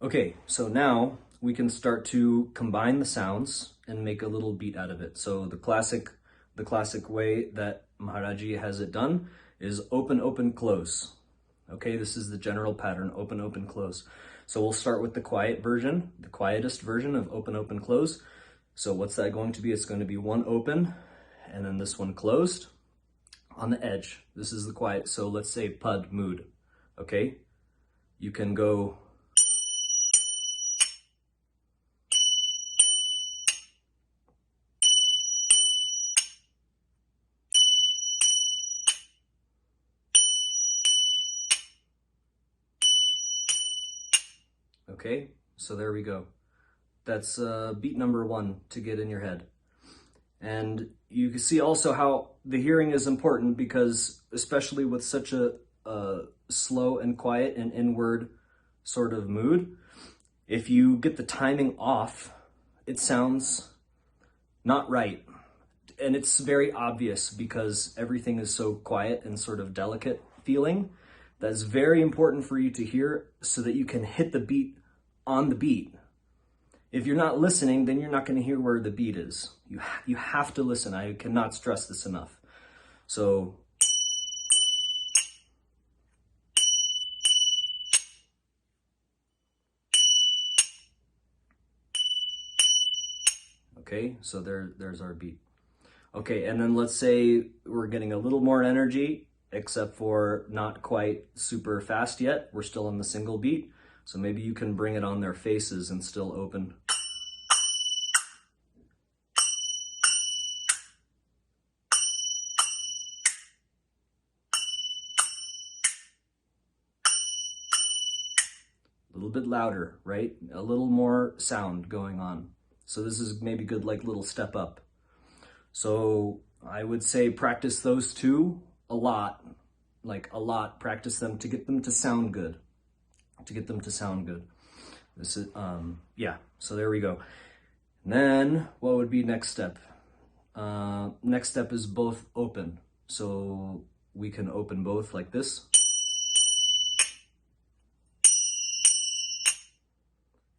Okay, so now we can start to combine the sounds and make a little beat out of it. So the classic way that Maharaji has it done is open, open, close. Okay, this is the general pattern, open, open, close. So we'll start with the quiet version, the quietest version of open, open, close. So what's that going to be? It's going to be one open and then this one closed on the edge. This is the quiet. So let's say pud, mood. Okay, you can go. Okay, so there we go. That's beat number one to get in your head. And you can see also how the hearing is important because especially with such a slow and quiet and inward sort of mood, if you get the timing off, it sounds not right. And it's very obvious because everything is so quiet and sort of delicate feeling. That's very important for you to hear so that you can hit the beat on the beat. If you're not listening, then you're not going to hear where the beat is. You have to listen. I cannot stress this enough. So okay, so there's our beat. Okay, and then let's say we're getting a little more energy, except for not quite super fast yet. We're still on the single beat. So maybe you can bring it on their faces and still open. A little bit louder, right? A little more sound going on. So this is maybe good, like little step up. So I would say practice those two a lot, like a lot. Practice them to get them to sound good. This is, yeah, so there we go. And then what would be next step? Next step is both open. So we can open both like this.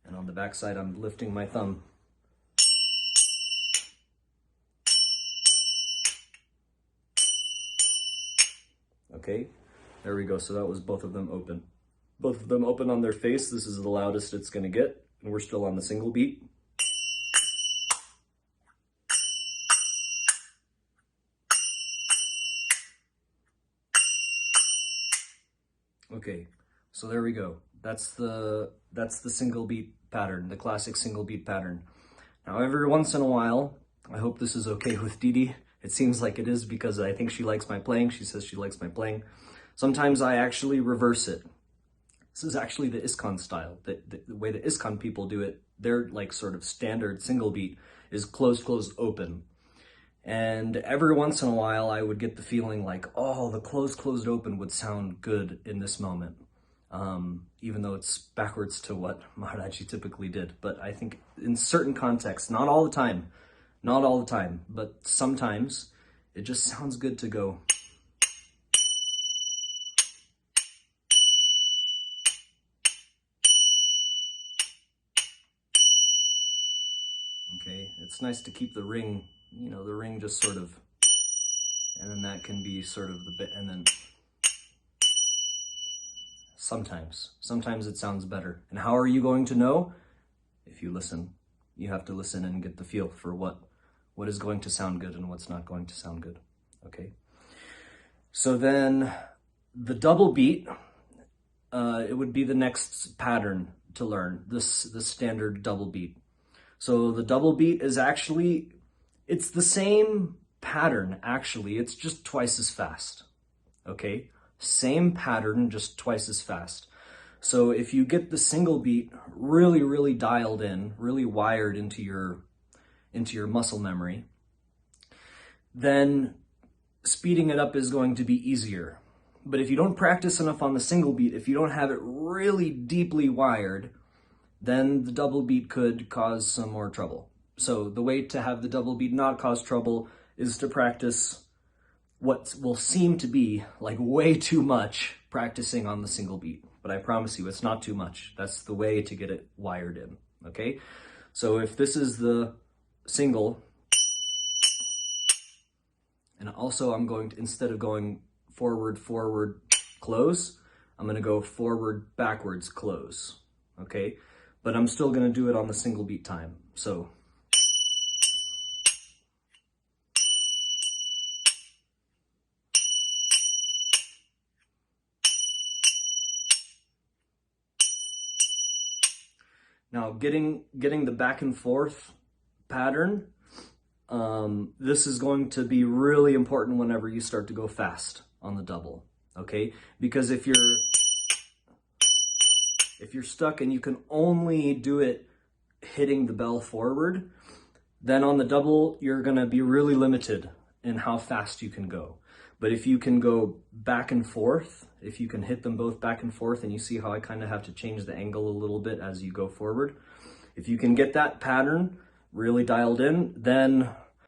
And on the back side, I'm lifting my thumb. Okay, there we go. So that was both of them open. Both of them open on their face. This is the loudest it's going to get. And we're still on the single beat. Okay, so there we go. That's the single beat pattern, the classic single beat pattern. Now every once in a while, I hope this is okay with Didi. It seems like it is because I think she likes my playing. She says she likes my playing. Sometimes I actually reverse it. This is actually the ISKCON style. The way the ISKCON people do it, their like sort of standard single beat is close, close, open. And every once in a while, I would get the feeling like, oh, the close, closed, open would sound good in this moment. Even though it's backwards to what Maharaji typically did. But I think in certain contexts, not all the time, but sometimes it just sounds good to go. Okay, it's nice to keep the ring, you know, the ring just sort of, and then that can be sort of the bit, and then sometimes it sounds better. And how are you going to know? If you listen. You have to listen and get the feel for what is going to sound good and what's not going to sound good. Okay. So then the double beat, it would be the next pattern to learn, the standard double beat. So the double beat is actually, it's the same pattern actually, it's just twice as fast. Okay. Same pattern, just twice as fast. So if you get the single beat really, really dialed in, really wired into your muscle memory, then speeding it up is going to be easier. But if you don't practice enough on the single beat, if you don't have it really deeply wired, then the double beat could cause some more trouble. So the way to have the double beat not cause trouble is to practice what will seem to be like way too much practicing on the single beat. but I promise you it's not too much. That's the way to get it wired in, okay? So if this is the single, and also I'm going to, instead of going forward, forward, close, I'm gonna go forward, backwards, close, okay? But I'm still gonna do it on the single beat time, so. Now, getting the back and forth pattern, this is going to be really important whenever you start to go fast on the double, okay? Because if you're stuck and you can only do it hitting the bell forward, then on the double, you're gonna be really limited in how fast you can go. But if you can go back and forth, if you can hit them both back and forth, and you see how I kind of have to change the angle a little bit as you go forward, if you can get that pattern really dialed in, then